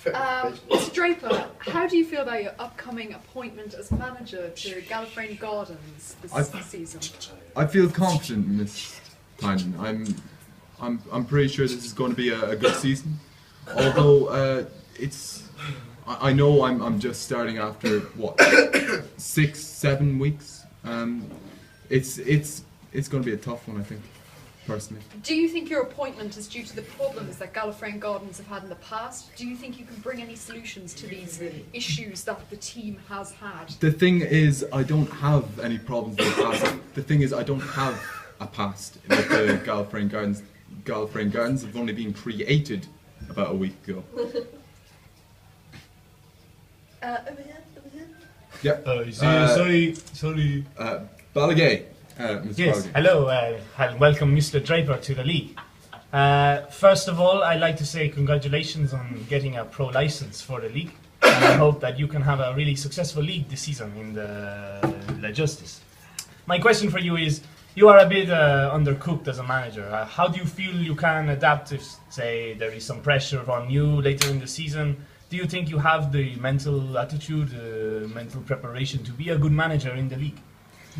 Mr. Draper, how do you feel about your upcoming appointment as manager to Gallifreyan Gardens this season? I feel confident in this time. I'm pretty sure this is going to be a good season. Although I know I'm just starting after what 6-7 weeks. It's going to be a tough one, I think, personally. Do you think your appointment is due to the problems that Gallifreyan Gardens have had in the past? Do you think you can bring any solutions to these issues that the team has had? The thing is, I don't have any problems with the past. The thing is, I don't have a past with the Gallifreyan Gardens. Gallifreyan Gardens have only been created about a week ago. Over here. Yep. Sorry. Balagay. Mr. Yes, Balagay. hello, and welcome Mr. Draper to the league. First of all, I'd like to say congratulations on getting a pro license for the league. And I hope that you can have a really successful league this season in the La Justice. My question for you is, you are a bit undercooked as a manager. How do you feel you can adapt if, say, there is some pressure on you later in the season? Do you think you have the mental attitude, mental preparation to be a good manager in the league?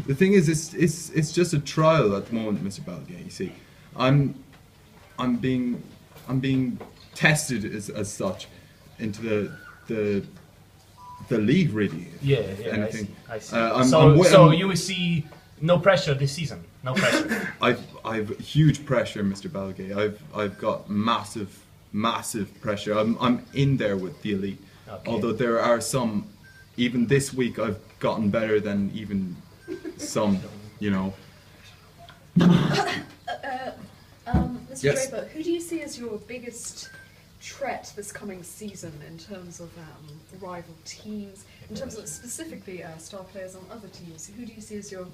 The thing is, it's just a trial at the moment, Mr. Balagay. You see, I'm being tested as such into the league, really. Yeah, anything. I see. So you will see no pressure this season. No pressure. I've huge pressure, Mr. Balagay. I've got massive pressure. I'm in there with the elite. Okay. Although there are some, even this week I've gotten better than even some, you know. Mr. Yes. Draper, who do you see as your biggest threat this coming season in terms of rival teams, in terms of specifically star players on other teams? Who do you see as your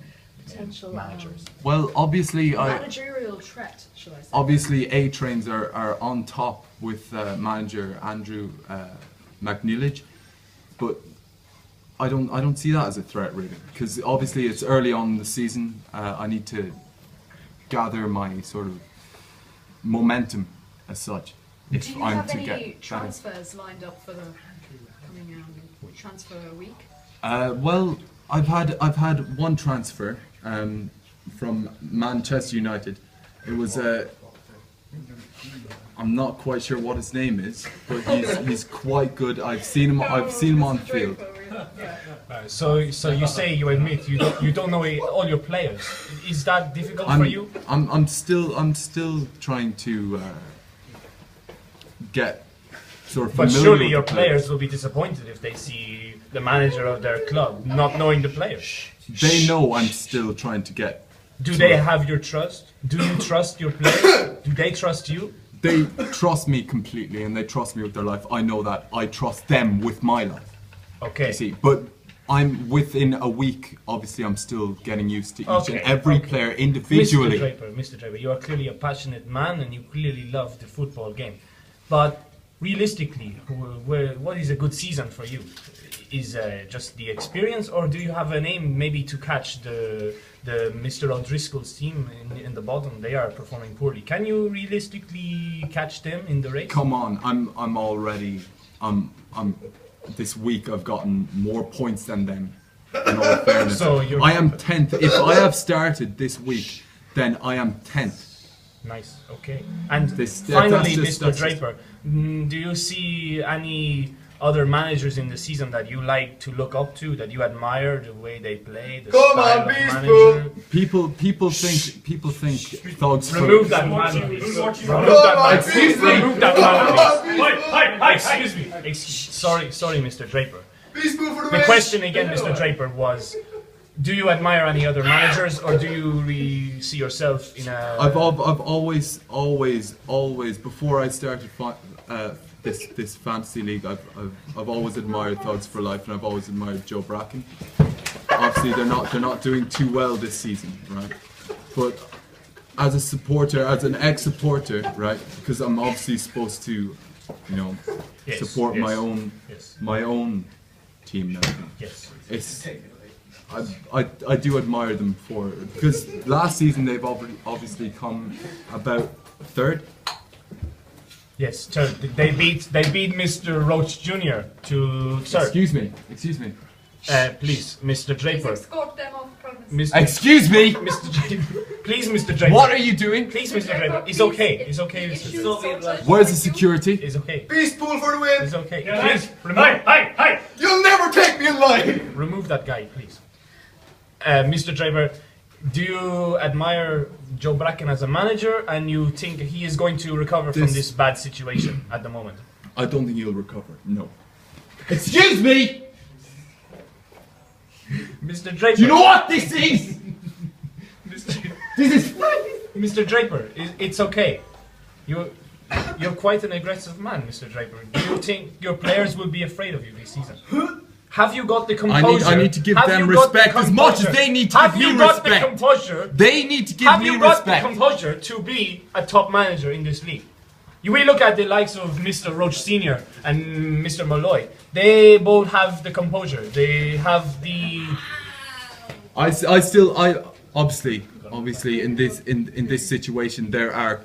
potential managers? Well, obviously, managerial threat, should I say? Obviously, A trains are on top with manager Andrew McNeilage, but I don't see that as a threat really, because obviously it's early on in the season. I need to gather my sort of momentum as such. Do you have any transfers lined up for the coming transfer week? Well, I've had one transfer from Manchester United. It was I'm not quite sure what his name is, but he's quite good. I've seen him on field. So you say, you admit you don't know all your players. Is that difficult for you? I'm still trying to get sort of familiar. But surely with your the players will be disappointed if they see the manager of their club not knowing the players. They know I'm still trying to get. Do they have your trust? Do you trust your players? Do they trust you? They trust me completely, and they trust me with their life. I know that. I trust them with my life. Okay. You see, but I'm within a week. Obviously, I'm still getting used to each and every player individually. Mr. Draper, you are clearly a passionate man, and you clearly love the football game. But realistically, what is a good season for you? Is just the experience, or do you have an aim maybe to catch the Mr. O'Driscoll's team in the bottom? They are performing poorly. Can you realistically catch them in the race? Come on, I'm already. This week I've gotten more points than them. In all fairness, So I am 10th. If I have started this week, then I am 10th. Nice. Okay. And That's finally, just- Mr. Draper, do you see any other managers in the season that you like to look up to, that you admire the way they play, the style of manager? People think thugs. Remove that man. Remove that man. Excuse me. Remove that man, please. Excuse me. Sorry, Mr. Draper. The question again, Mr. Draper, was: do you admire any other managers, or do you see yourself in a? I've always before I started this fantasy league, I've always admired Thugs for Life, and I've always admired Joe Bracken. Obviously, they're not doing too well this season, right? But as a supporter, as an ex-supporter, right? Because I'm obviously supposed to, you know, support my own team now. Yes. It's I do admire them for, because last season they've obviously come about third. Yes, sir. They beat Mr. Roach Jr. to third. Excuse me. Please, Mr. Draper. Escort them off premise. Mr. Excuse me. Mr. Draper. Please, Mr. Draper. What are you doing? Please, Mr. Draper. It's okay. It's okay, Mr. Draper. Where's the security? It's okay. Beast pool for the win! It's okay. Yeah, Please, remove. Hey! You'll never take me in line! Remove that guy, please. Mr. Draper, do you admire Joe Bracken as a manager, and you think he is going to recover from this bad situation at the moment? I don't think he'll recover. No. Excuse me. Mr. Draper. Do you know what this is? This is. Mr. Draper, it's okay. You're quite an aggressive man, Mr. Draper. Do you think your players will be afraid of you this season? Have you got the composure? I need to give them respect as much as they need to give me respect. Have you got the composure? They need to give me respect. Have you got the composure to be a top manager in this league? We look at the likes of Mr. Roach Sr. and Mr. Malloy. They both have the composure. They have the. Obviously in this situation there are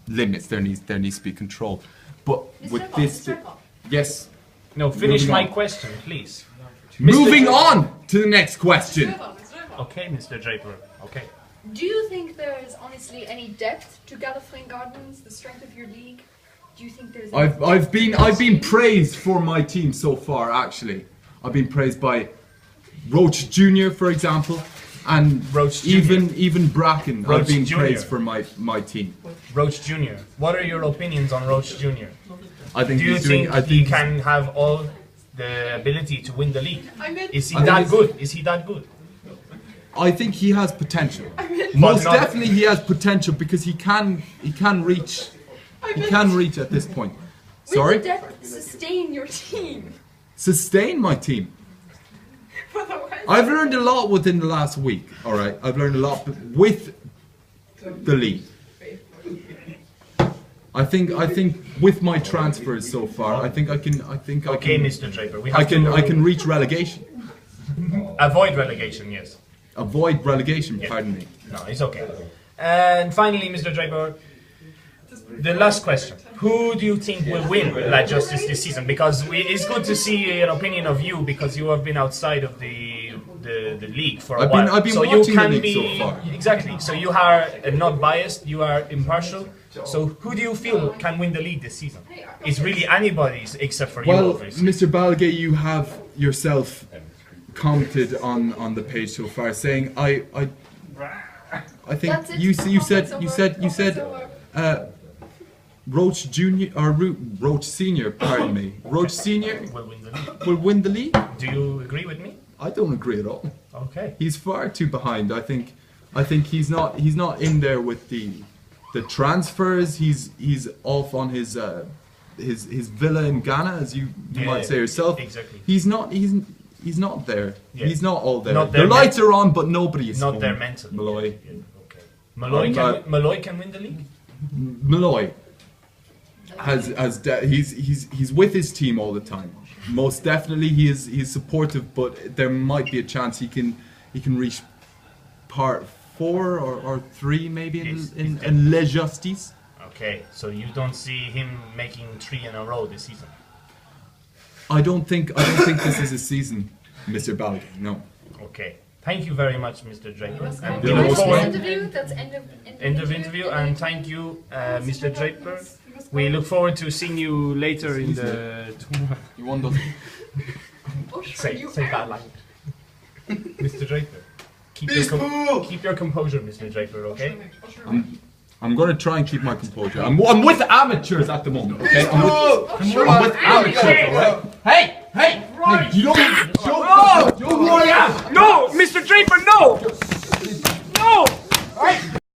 limits. There needs to be control. But with this, yes. No, finish my question, please. Moving on to the next question. Okay, Mr. Draper. Okay. Do you think there is honestly any depth to Gallifreyan Gardens, the strength of your league? Do you think there's? I've been praised for my team so far. Actually, I've been praised by Roach Jr. for example, and Roach even Bracken. Roach I've been Jr. praised for my team. Roach Jr. What are your opinions on Roach Jr.? I think Do you he's doing. think he can have all the ability to win the league? Is he that good? Is he that good? I think he has potential. Most definitely, he has potential because he can reach at this point. Sorry. Will the depth sustain your team? Sustain my team. I've learned a lot within the last week. All right, I've learned a lot with the league. I think with my transfers so far, I think I can. Okay, Mr. Draper, I can reach relegation. Avoid relegation, yes. Avoid relegation. Yeah. Pardon me. No, it's okay. And finally, Mr. Draper, the last question: who do you think will win La Justice this season? Because it's good to see an opinion of you, because you have been outside of the league for a while. I've been so watching you can the league so far. Exactly. So you are not biased. You are impartial. So who do you feel can win the league this season? It's really anybody's except for you, obviously. Mr. Balgay, you have yourself commented on the page so far, saying I think you said Roach Junior or Roach Senior, pardon me. Roach Senior will win the league. Do you agree with me? I don't agree at all. Okay. He's far too behind. I think he's not in there with the transfers. He's off on his villa in Ghana, as you might say yourself. Exactly. He's not there. Yeah. He's not all there. Not The there lights are on, but nobody is Not home. there mentally. Malloy. Yeah, okay. Malloy can win the league. Malloy he's with his team all the time. Most definitely he's supportive, but there might be a chance he can reach part 4 or 3 maybe in La Justice. Okay, so you don't see him making 3 in a row this season. I don't think this is a season, Mr. Balgay. No. Okay. Thank you very much, Mr. Draper. And You're we look most forward- Interview. That's end of interview, and thank you, Mr. Draper. We look forward to seeing you later in the. You want those? Say that line. Mr. Draper. Keep your composure, Mr. Draper, okay? I'm gonna try and keep my composure. I'm with amateurs at the moment, okay? I'm with amateurs, alright? Hey! You don't